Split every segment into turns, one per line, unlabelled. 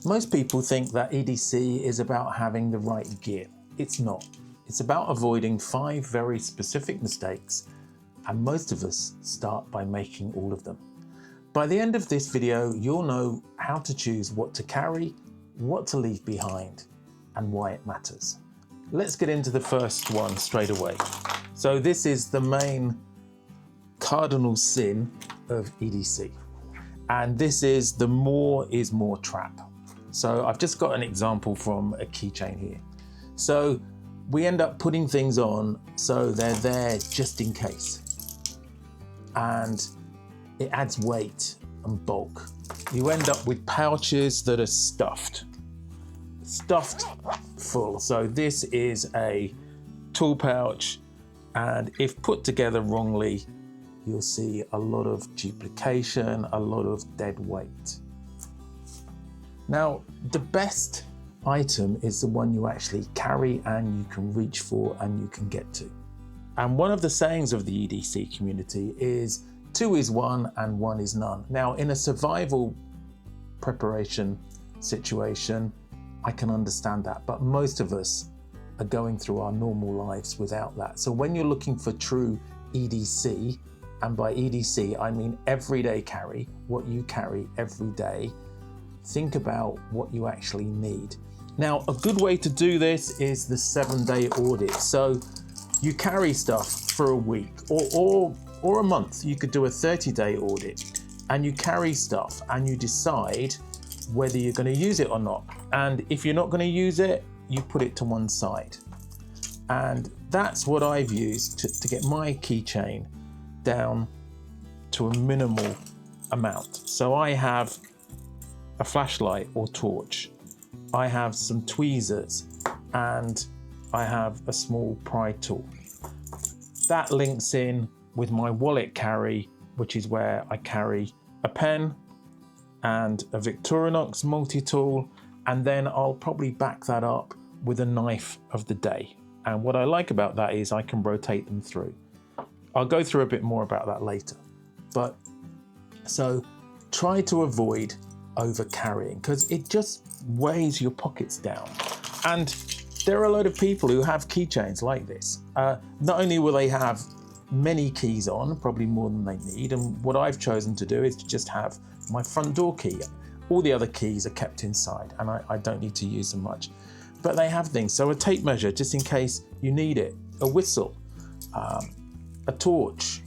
Most people think that EDC is about having the right gear. It's not. It's about avoiding 5 very specific mistakes, and most of us start by making all of them. By the end of this video, you'll know how to choose what to carry, what to leave behind, and why it matters. Let's get into the first one straight away. So this is the main cardinal sin of EDC. And this is the more is more trap. So I've just got an example from a keychain here. So we end up putting things on so they're there just in case. And it adds weight and bulk. You end up with pouches that are stuffed full. So this is a tool pouch, and if put together wrongly, you'll see a lot of duplication, a lot of dead weight. Now, the best item is the one you actually carry and you can reach for and you can get to. And one of the sayings of the EDC community is 2 is 1 and 1 is none. Now, in a survival preparation situation, I can understand that, but most of us are going through our normal lives without that. So when you're looking for true EDC, and by EDC, I mean everyday carry, what you carry every day, think about what you actually need. Now, a good way to do this is the 7-day audit. So you carry stuff for a week or a month. You could do a 30-day audit, and you carry stuff and you decide whether you're going to use it or not. And if you're not going to use it, you put it to one side. And that's what I've used to get my keychain down to a minimal amount. So I have a flashlight or torch, I have some tweezers, and I have a small pry tool. That links in with my wallet carry, which is where I carry a pen and a Victorinox multi-tool, and then I'll probably back that up with a knife of the day. And what I like about that is I can rotate them through. I'll go through a bit more about that later. But so try to avoid over carrying, because it just weighs your pockets down. And there are a lot of people who have keychains like this. Not only will they have many keys on, probably more than they need, and what I've chosen to do is to just have my front door key. All the other keys are kept inside, and I don't need to use them much. But they have things, so a tape measure just in case you need it, a whistle, a torch.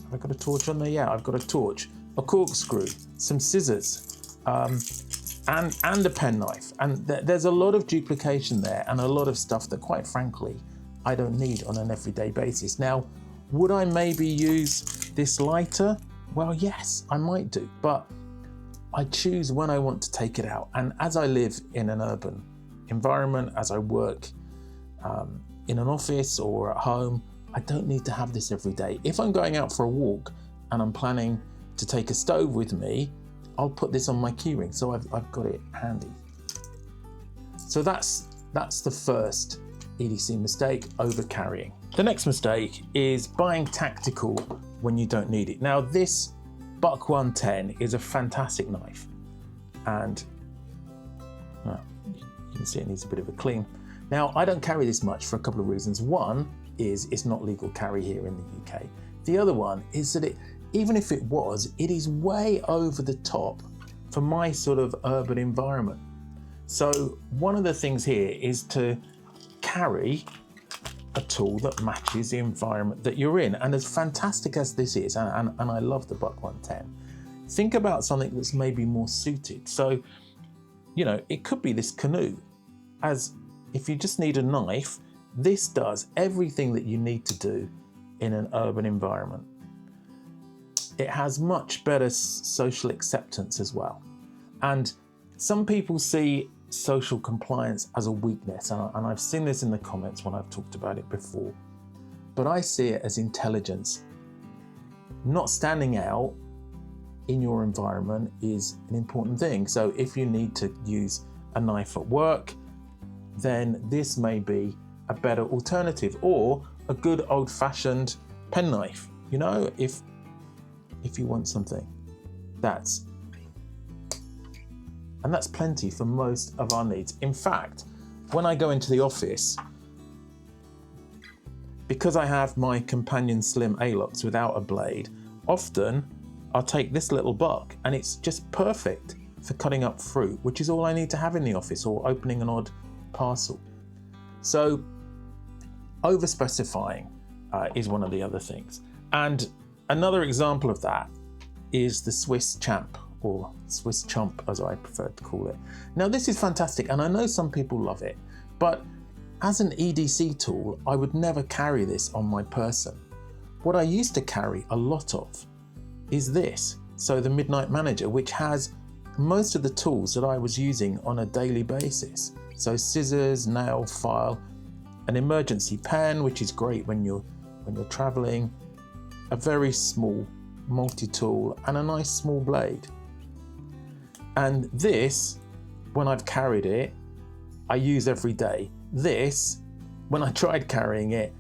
Have I got a torch on there? Yeah, I've got a torch, a corkscrew, some scissors, and a penknife. And there's a lot of duplication there and a lot of stuff that, quite frankly, I don't need on an everyday basis. Now, would I maybe use this lighter? Well, yes, I might do, but I choose when I want to take it out. And as I live in an urban environment, as I work in an office or at home, I don't need to have this every day. If I'm going out for a walk and I'm planning to take a stove with me, I'll put this on my keyring, so I've got it handy. So that's the first EDC mistake, over carrying. The next mistake is buying tactical when you don't need it. Now, this Buck 110 is a fantastic knife, and you can see it needs a bit of a clean. Now, I don't carry this much for a couple of reasons. One is it's not legal carry here in the UK. The other one is that even if it was, it is way over the top for my sort of urban environment. So one of the things here is to carry a tool that matches the environment that you're in. And as fantastic as this is, and I love the Buck 110, think about something that's maybe more suited. So, you know, it could be this canoe. As if you just need a knife, this does everything that you need to do in an urban environment. It has much better social acceptance as well. And some people see social compliance as a weakness, and I've seen this in the comments when I've talked about it before, but I see it as intelligence. Not standing out in your environment is an important thing. So if you need to use a knife at work, then this may be a better alternative, or a good old-fashioned penknife. You know, if you want something that's And that's plenty for most of our needs. In fact, when I go into the office, because I have my Companion Slim A-locks without a blade, often I'll take this little buck and it's just perfect for cutting up fruit, which is all I need to have in the office, or opening an odd parcel. So over specifying is one of the other things. And another example of that is the Swiss champ, or Swiss chump as I prefer to call it. Now this is fantastic and I know some people love it, but as an EDC tool, I would never carry this on my person. What I used to carry a lot of is this. So the Midnight Manager, which has most of the tools that I was using on a daily basis. So scissors, nail file, an emergency pen, which is great when you're traveling, a very small multi-tool, and a nice small blade. And this, when I've carried it, I use every day. This, when I tried carrying it,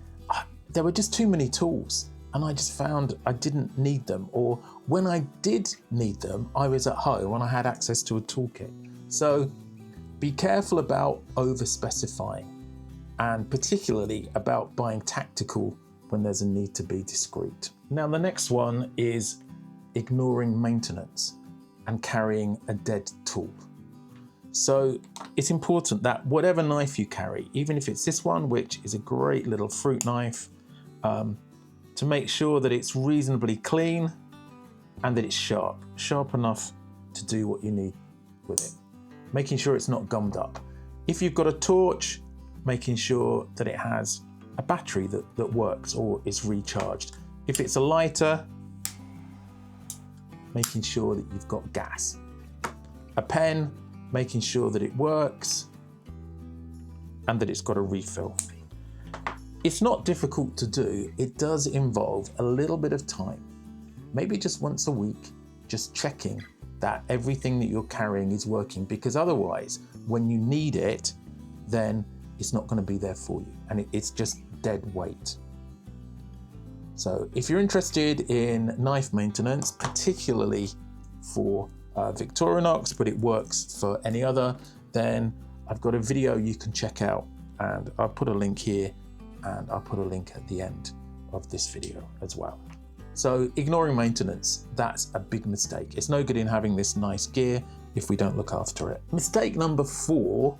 there were just too many tools and I just found I didn't need them. Or when I did need them, I was at home and I had access to a toolkit. So be careful about over specifying, and particularly about buying tactical when there's a need to be discreet. Now the next one is ignoring maintenance and carrying a dead tool. So it's important that whatever knife you carry, even if it's this one, which is a great little fruit knife, to make sure that it's reasonably clean and that it's sharp enough to do what you need with it. Making sure it's not gummed up. If you've got a torch, making sure that it has a battery that works or is recharged. If it's a lighter, making sure that you've got gas. A pen, making sure that it works and that it's got a refill. It's not difficult to do. It does involve a little bit of time, maybe just once a week, just checking that everything that you're carrying is working, because otherwise when you need it, then it's not going to be there for you and it's just dead weight. So if you're interested in knife maintenance, particularly for Victorinox, but it works for any other, then I've got a video you can check out, and I'll put a link here and I'll put a link at the end of this video as well. So ignoring maintenance, that's a big mistake. It's no good in having this nice gear if we don't look after it. Mistake number 4,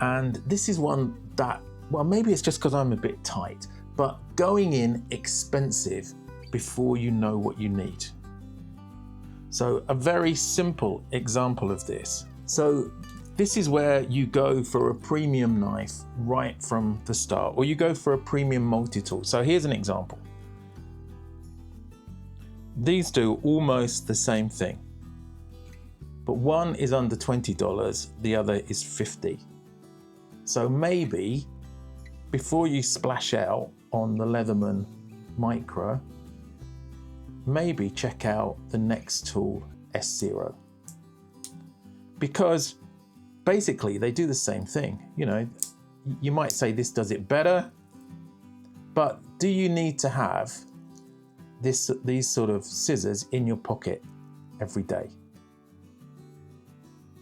and this is one that, well, maybe it's just because I'm a bit tight, but going in expensive before you know what you need. So a very simple example of this. So this is where you go for a premium knife right from the start, or you go for a premium multi-tool. So here's an example. These do almost the same thing, but one is under $20, the other is $50. So maybe before you splash out on the Leatherman Micro, maybe check out the next tool, S0, because basically they do the same thing. You know, you might say this does it better, but do you need to have these sort of scissors in your pocket every day?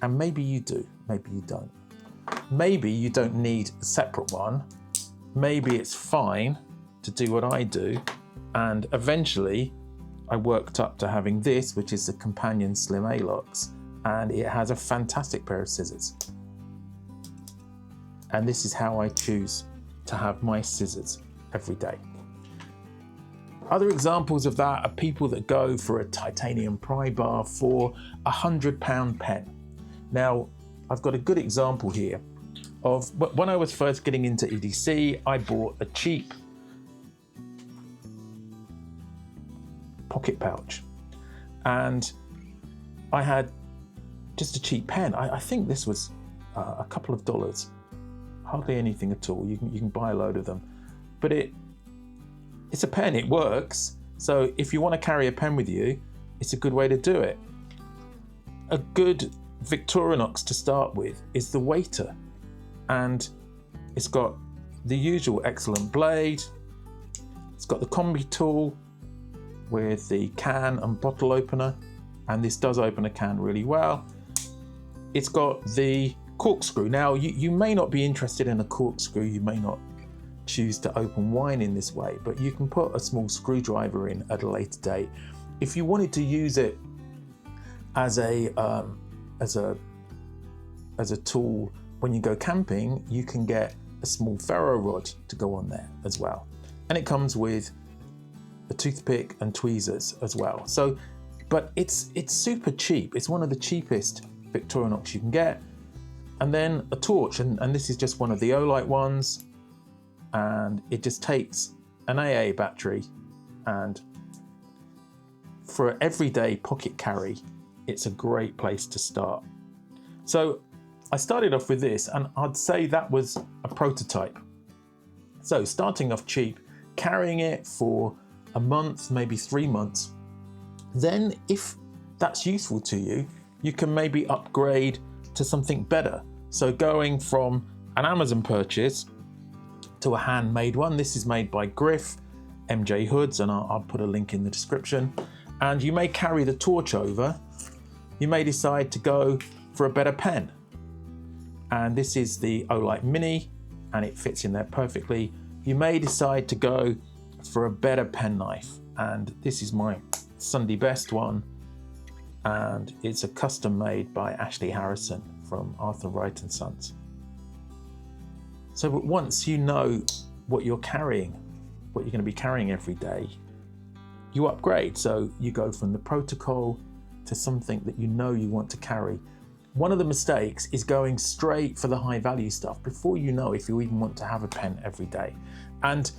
And maybe you do, maybe you don't. Maybe you don't need a separate one. Maybe it's fine to do what I do, and eventually I worked up to having this, which is the Companion Slim A-locks, and it has a fantastic pair of scissors. And this is how I choose to have my scissors every day. Other examples of that are people that go for a titanium pry bar for a £100 pen. Now, I've got a good example here of when I was first getting into EDC, I bought a cheap pocket pouch, and I had just a cheap pen. I think this was a couple of dollars, hardly anything at all. You can buy a load of them, but it's a pen, it works. So if you want to carry a pen with you, it's a good way to do it. A good Victorinox to start with is the Waiter, and it's got the usual excellent blade. It's got the combi tool with the can and bottle opener, and this does open a can really well. it's got the corkscrew. Now, you may not be interested in a corkscrew, you may not choose to open wine in this way, but you can put a small screwdriver in at a later date. If you wanted to use it as a tool when you go camping, you can get a small ferro rod to go on there as well. And it comes with a toothpick and tweezers as well. So, but it's super cheap. It's one of the cheapest Victorinox you can get. And then a torch, and this is just one of the Audit ones. And it just takes an AA battery, and for an everyday pocket carry, it's a great place to start. So I started off with this, and I'd say that was a prototype. So starting off cheap, carrying it for a month, maybe 3 months. Then if that's useful to you, you can maybe upgrade to something better. So going from an Amazon purchase to a handmade one. This is made by Griff, MJ Hoods, and I'll put a link in the description. And you may carry the torch over. You may decide to go for a better pen. And this is the Audit Mini, and it fits in there perfectly. You may decide to go for a better penknife, and this is my Sunday Best one, and it's a custom made by Ashley Harrison from Arthur Wright and Sons. So once you know what you're carrying, what you're going to be carrying every day, you upgrade. So you go from the protocol to something that you know you want to carry. One of the mistakes is going straight for the high value stuff before you know if you even want to have a pen every day. And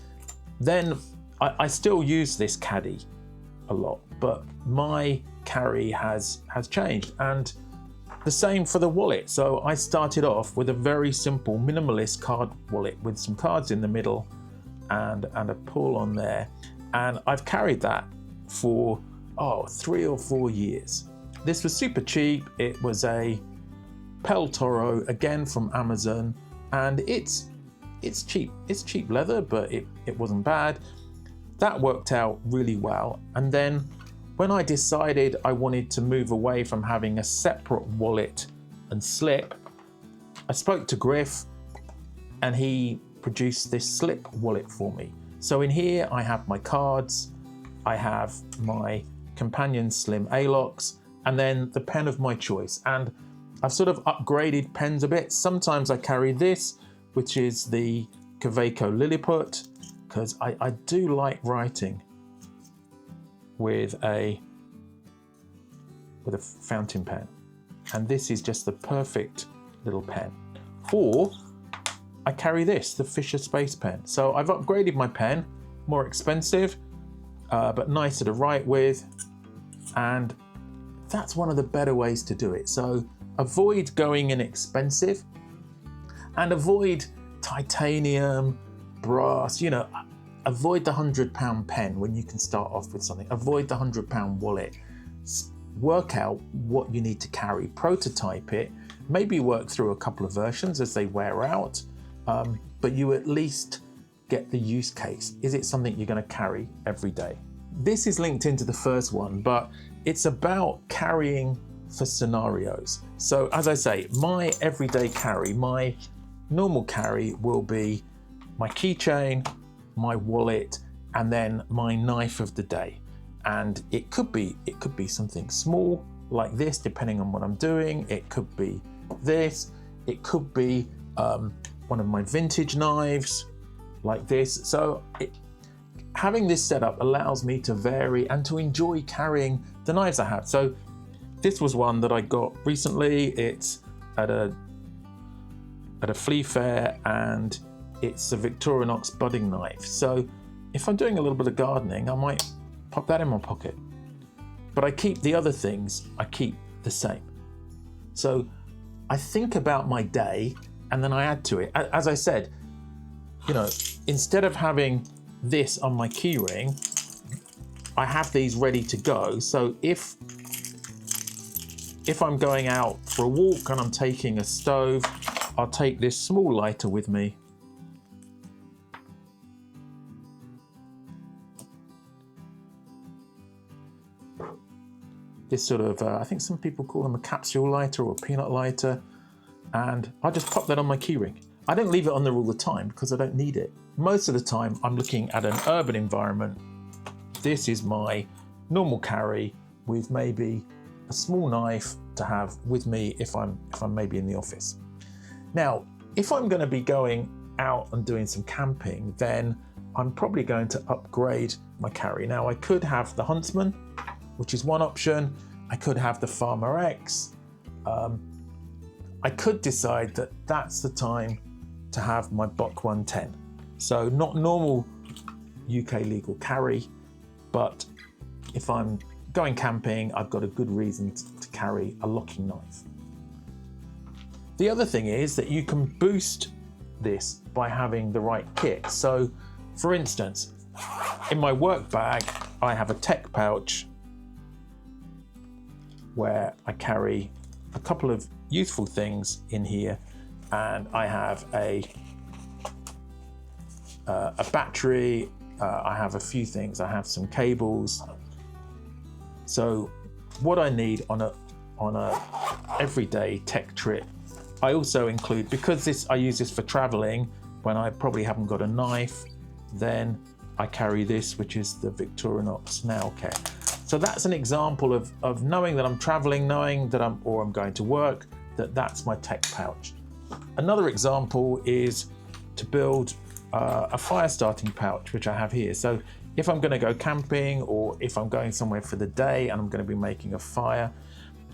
then I still use this caddy a lot, but my carry has changed, and the same for the wallet. So I started off with a very simple minimalist card wallet with some cards in the middle and a pull on there, and I've carried that for 3 or 4 years. This was super cheap. It was a Pel Toro, again from Amazon, and it's cheap. It's cheap leather, but it wasn't bad. That worked out really well. And then when I decided I wanted to move away from having a separate wallet and slip, I spoke to Griff, and he produced this slip wallet for me. So in here I have my cards, I have my Companion Slim A-locks, and then the pen of my choice. And I've sort of upgraded pens a bit. Sometimes I carry this, which is the Kaweco Lilliput, because I do like writing with a fountain pen, and this is just the perfect little pen. Or I carry this, the Fisher Space Pen. So I've upgraded my pen, more expensive, but nicer to write with, and that's one of the better ways to do it. So avoid going inexpensive, and avoid titanium, brass, avoid the £100 pen when you can start off with something. Avoid the £100 wallet. Work out what you need to carry, prototype it, maybe work through a couple of versions as they wear out, but you at least get the use case. Is it something you're going to carry every day? This is linked into the first one, but it's about carrying for scenarios. So as I say, my everyday carry, my normal carry will be my keychain, my wallet, and then my knife of the day. And it could be something small like this, depending on what I'm doing. It could be this. It could be one of my vintage knives like this. So having this setup allows me to vary and to enjoy carrying the knives I have. So this was one that I got recently. It's at a flea fair, and it's a Victorinox budding knife. So if I'm doing a little bit of gardening, I might pop that in my pocket. But I keep the other things, I keep the same. So I think about my day, and then I add to it. As I said, instead of having this on my key ring, I have these ready to go. So if I'm going out for a walk and I'm taking a stove, I'll take this small lighter with me. this sort of, I think some people call them a capsule lighter or a peanut lighter, and I just pop that on my keyring. I don't leave it on there all the time because I don't need it. Most of the time I'm looking at an urban environment. This is my normal carry with maybe a small knife to have with me if I'm maybe in the office. Now, if I'm going to be going out and doing some camping, then I'm probably going to upgrade my carry. Now, I could have the Huntsman, which is one option. I could have the Farmer X. I could decide that that's the time to have my Bock 110. So not normal UK legal carry, but if I'm going camping, I've got a good reason to carry a locking knife. The other thing is that you can boost this by having the right kit. So for instance, in my work bag, I have a tech pouch where I carry a couple of useful things in here, and I have a battery, I have a few things, I have some cables. So what I need on a everyday tech trip, I also include, because I use this for traveling when I probably haven't got a knife, then I carry this, which is the Victorinox nail care. So that's an example of knowing that I'm traveling, knowing that I'm going to work, that's my tech pouch. Another example is to build a fire starting pouch, which I have here. So if I'm going to go camping, or if I'm going somewhere for the day and I'm going to be making a fire,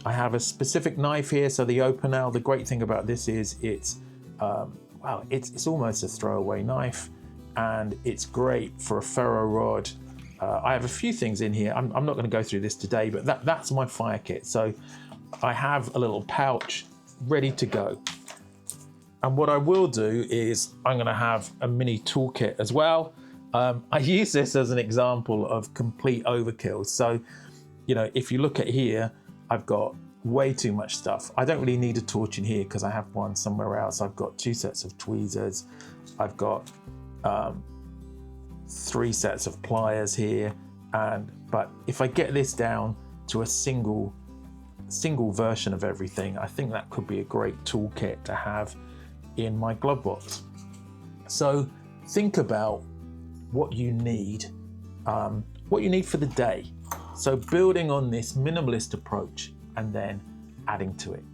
I have a specific knife here. So the open nail, the great thing about this is it's almost a throwaway knife, and it's great for a ferro rod. I have a few things in here. I'm not going to go through this today, but that's my fire kit. So I have a little pouch ready to go. And what I will do is I'm going to have a mini toolkit as well. I use this as an example of complete overkill. So, you know, if you look at here, I've got way too much stuff. I don't really need a torch in here because I have one somewhere else. I've got 2 sets of tweezers. I've got 3 sets of pliers here. But if I get this down to a single version of everything, I think that could be a great toolkit to have in my glove box. So think about what you need for the day. So building on this minimalist approach and then adding to it.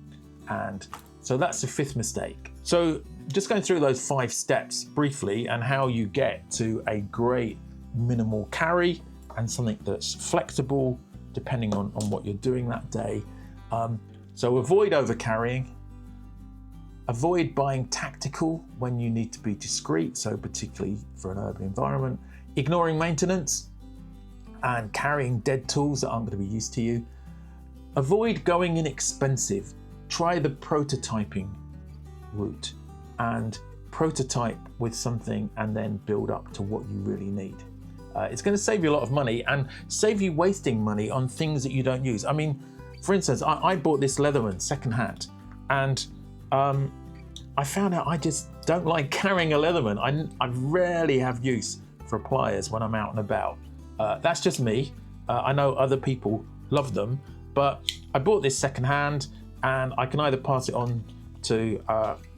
And so that's the 5th mistake. So just going through those 5 steps briefly, and how you get to a great minimal carry and something that's flexible depending on what you're doing that day. So avoid over carrying. Avoid buying tactical when you need to be discreet, so particularly for an urban environment. Ignoring maintenance and carrying dead tools that aren't going to be used to you. Avoid going inexpensive. Try the prototyping route and prototype with something and then build up to what you really need. It's going to save you a lot of money and save you wasting money on things that you don't use. I mean, for instance, I bought this Leatherman secondhand, and I found out I just don't like carrying a Leatherman. I rarely have use for pliers when I'm out and about. That's just me. I know other people love them, but I bought this secondhand, and I can either pass it on to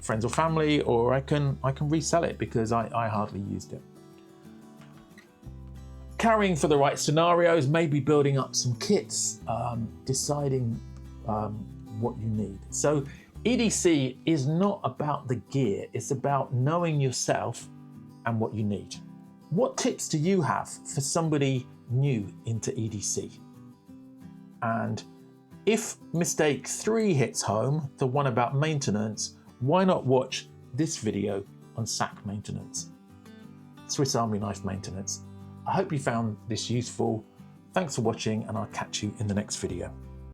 friends or family, or I can resell it because I hardly used it. Carrying for the right scenarios, maybe building up some kits, deciding what you need. So EDC is not about the gear, it's about knowing yourself and what you need. What tips do you have for somebody new into EDC? And if mistake 3 hits home, the one about maintenance, why not watch this video on SAC maintenance, Swiss Army knife maintenance. I hope you found this useful. Thanks for watching, and I'll catch you in the next video.